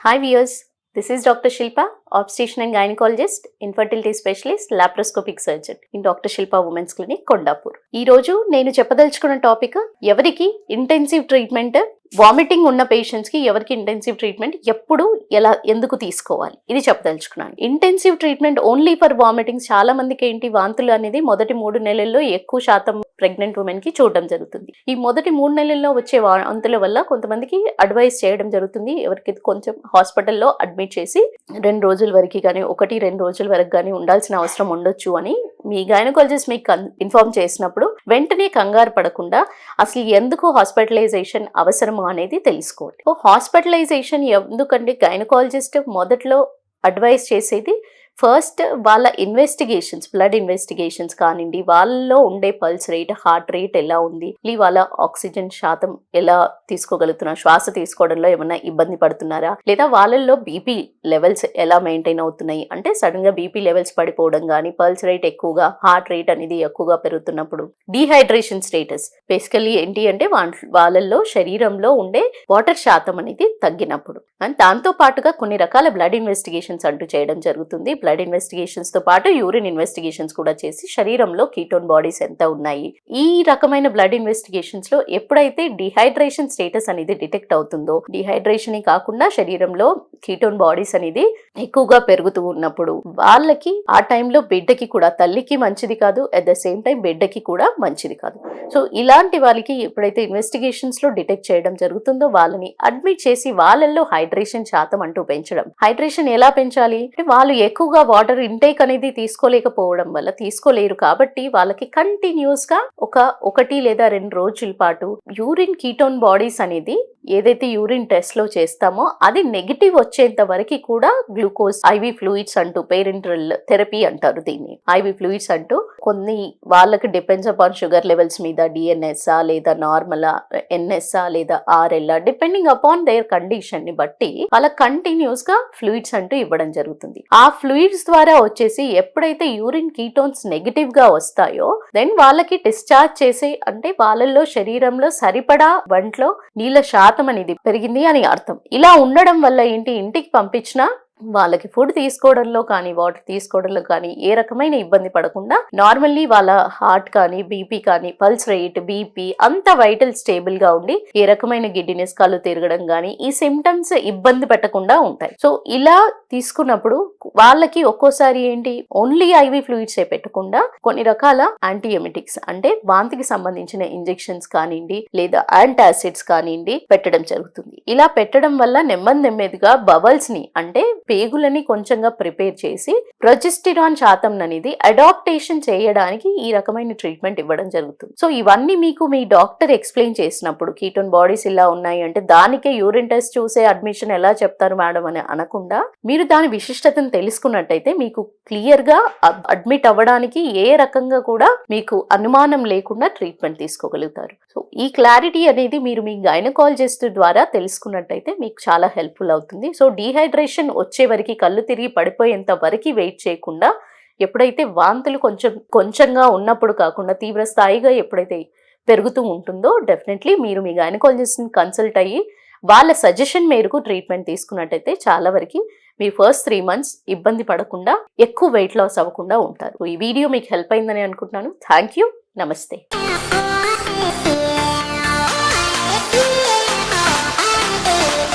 Hi viewers, this is Dr. Shilpa, obstetrician and gynecologist, infertility specialist, laparoscopic surgeon in Dr. Shilpa Women's Clinic, Kondapur. ఈ రోజు నేను చెప్పదలుచుకున్న topic ఎవరికి intensive treatment vomiting ఉన్న patients కి ఎవరికి ఇంటెన్సివ్ ట్రీట్మెంట్ ఎప్పుడు ఎలా ఎందుకు తీసుకోవాలి ఇది చెప్పదలుచుకున్నాను. Intensive treatment only for vomitings చాలా మందికి ఏంటి వాంతులు అనేది మొదటి 3 నెలల్లో ఎక్కువ శాతం ప్రెగ్నెంట్ ఉమెన్ కి చూడడం జరుగుతుంది. ఈ మొదటి 3 నెలల్లో వచ్చే వాంతుల వల్ల కొంతమందికి అడ్వైస్ చేయడం జరుగుతుంది. ఎవరికి కొంచెం హాస్పిటల్లో అడ్మిట్ చేసి 2 రోజుల వరకు కానీ 1-2 రోజుల వరకు కానీ ఉండాల్సిన అవసరం ఉండొచ్చు అని మీ గైనకాలజిస్ట్ మీకు ఇన్ఫార్మ్ చేసినప్పుడు వెంటనే కంగారు పడకుండా అసలు ఎందుకు హాస్పిటలైజేషన్ అవసరము అనేది తెలుసుకోండి. హాస్పిటలైజేషన్ ఎందుకంటే గైనకాలజిస్ట్ మొదట్లో అడ్వైస్ చేసేది ఫస్ట్ వాళ్ళ ఇన్వెస్టిగేషన్స్, బ్లడ్ ఇన్వెస్టిగేషన్స్ కానివ్వండి, వాళ్ళలో ఉండే పల్స్ రేట్, హార్ట్ రేట్ ఎలా ఉంది, వాళ్ళ ఆక్సిజన్ శాతం ఎలా తీసుకోగలుగుతున్నారు, శ్వాస తీసుకోవడంలో ఏమైనా ఇబ్బంది పడుతున్నారా, లేదా వాళ్ళల్లో బీపీ లెవెల్స్ ఎలా మెయింటైన్ అవుతున్నాయి, అంటే సడన్ గా బీపీ లెవెల్స్ పడిపోవడం కానీ, పల్స్ రేట్ ఎక్కువగా, హార్ట్ రేట్ అనేది ఎక్కువగా పెరుగుతున్నప్పుడు, డీహైడ్రేషన్ స్టేటస్ బేసికల్లీ ఏంటి అంటే వాళ్ళల్లో శరీరంలో ఉండే వాటర్ శాతం అనేది తగ్గినప్పుడు, అండ్ దాంతో పాటుగా కొన్ని రకాల బ్లడ్ ఇన్వెస్టిగేషన్స్ అంటూ చేయడం జరుగుతుంది. బ్లడ్ ఇన్వెస్టిగేషన్స్ తో పాటు యూరిన్ ఇన్వెస్టిగేషన్స్ కూడా చేసి శరీరంలో కీటోన్ బాడీస్ ఎంత ఉన్నాయి, ఈ రకమైన బ్లడ్ ఇన్వెస్టిగేషన్స్ లో ఎప్పుడైతే డిహైడ్రేషన్ స్టేటస్ అనేది డిటెక్ట్ అవుతుందో, డిహైడ్రేషన్ కాకుండా శరీరంలో కీటోన్ బాడీస్ అనేది ఎక్కువగా పెరుగుతూ ఉన్నప్పుడు వాళ్ళకి ఆ టైంలో బిడ్డకి కూడా, తల్లికి మంచిది కాదు, అట్ ద సేమ్ టైం బిడ్డకి కూడా మంచిది కాదు. సో ఇలాంటి వాళ్ళకి ఎప్పుడైతే ఇన్వెస్టిగేషన్స్ లో డిటెక్ట్ చేయడం జరుగుతుందో వాళ్ళని అడ్మిట్ చేసి వాళ్ళల్లో హైడ్రేషన్ శాతం అంటూ పెంచడం. హైడ్రేషన్ ఎలా పెంచాలి అంటే వాళ్ళు ఎక్కువగా వాటర్ ఇంటేక్ అనేది తీసుకోలేకపోవడం వల్ల, తీసుకోలేరు కాబట్టి వాళ్ళకి కంటిన్యూస్ గా 1 లేదా 2 రోజుల పాటు యూరిన్ కీటోన్ బాడీస్ అనేది ఏదైతే యూరిన్ టెస్ట్ లో చేస్తామో అది నెగిటివ్ వచ్చేంత వరకు కూడా గ్లూకోజ్ ఐవి ఫ్లూయిడ్స్ అంటూ, పేరెంటరల్ థెరపీ అంటారు దీన్ని, ఐవి ఫ్లూయిడ్స్ అంటూ కొన్ని వాళ్ళకి డిపెండ్స్ అపాన్ షుగర్ లెవెల్స్ మీద, డిఎన్ఎస్ఆ లేదా నార్మల్ ఎన్ఎస్ఆ లేదా ఆర్ఎల్ఆ డిపెండింగ్ అపాన్ దేర్ కండిషన్ ని బట్టి వాళ్ళ కంటిన్యూస్ గా ఫ్లూయిడ్స్ అంటూ ఇవ్వడం జరుగుతుంది. ఆ ఫ్లూయిడ్స్ ద్వారా వచ్చేసి ఎప్పుడైతే యూరిన్ కీటోన్స్ నెగిటివ్ గా వస్తాయో దెన్ వాళ్ళకి డిశ్చార్జ్ చేసి, అంటే వాళ్ళల్లో శరీరంలో సరిపడా వంట్లో నీళ్ళ శాతం అనేది పెరిగింది అని అర్థం. ఇలా ఉండడం వల్ల ఏంటి, ఇంటికి పంపించినా వాళ్ళకి ఫుడ్ తీసుకోవడంలో కానీ, వాటర్ తీసుకోవడంలో కానీ ఏ రకమైన ఇబ్బంది పడకుండా నార్మల్లీ వాళ్ళ హార్ట్ కానీ, బీపీ కానీ, పల్స్ రేట్, బీపీ అంత వైటల్ స్టేబుల్ గా ఉండి ఏ రకమైన గిడ్డినెస్, కళ్ళు తిరగడం కానీ ఈ సిమ్టమ్స్ ఇబ్బంది పెట్టకుండా ఉంటాయి. సో ఇలా తీసుకున్నప్పుడు వాళ్ళకి ఒక్కోసారి ఏంటి ఓన్లీ ఐవి ఫ్లూయిడ్స్ పెట్టకుండా కొన్ని రకాల యాంటీఎమిటిక్స్ అంటే వాంతికి సంబంధించిన ఇంజెక్షన్స్ కానివ్వండి లేదా యాంటాసిడ్స్ కానివ్వండి పెట్టడం జరుగుతుంది. ఇలా పెట్టడం వల్ల నెమ్మదిగా బబల్స్ ని, అంటే పేగులని కొంచెంగా ప్రిపేర్ చేసి ప్రొజెస్టిరాన్ శాతం అనేది అడాప్టేషన్ చేయడానికి ఈ రకమైన ట్రీట్మెంట్ ఇవ్వడం జరుగుతుంది. సో ఇవన్నీ మీకు మీ డాక్టర్ ఎక్స్ప్లెయిన్ చేసినప్పుడు, కీటోన్ బాడీస్ ఇలా ఉన్నాయి అంటే దానికే యూరిన్ టెస్ట్ చూసే అడ్మిషన్ ఎలా చెప్తారు మేడం అని అనకుండా, మీరు దాని విశిష్టతను తెలుసుకున్నట్టయితే మీకు క్లియర్ గా అడ్మిట్ అవ్వడానికి ఏ రకంగా కూడా మీకు అనుమానం లేకుండా ట్రీట్మెంట్ తీసుకోగలుగుతారు. సో ఈ క్లారిటీ అనేది మీరు మీ గైనకాలజిస్ట్ ద్వారా తెలుసుకున్నట్టయితే మీకు చాలా హెల్ప్ఫుల్ అవుతుంది. సో డీహైడ్రేషన్ వచ్చే వరకు, కళ్ళు తిరిగి పడిపోయేంత వరకు వెయిట్ చేయకుండా, ఎప్పుడైతే వాంతులు కొంచెంగా ఉన్నప్పుడు కాకుండా తీవ్ర స్థాయిగా ఎప్పుడైతే పెరుగుతూ ఉంటుందో డెఫినెట్లీ మీరు మీ గైనకాలజిస్ట్ని కన్సల్ట్ అయ్యి వాళ్ళ సజెషన్ మేరకు ట్రీట్మెంట్ తీసుకున్నట్టయితే చాలా వరకు మీ ఫస్ట్ 3 months ఇబ్బంది పడకుండా ఎక్కువ వెయిట్ లాస్ అవ్వకుండా ఉంటారు. ఈ వీడియో మీకు హెల్ప్ అయిందని అనుకుంటున్నాను. Thank you. నమస్తే.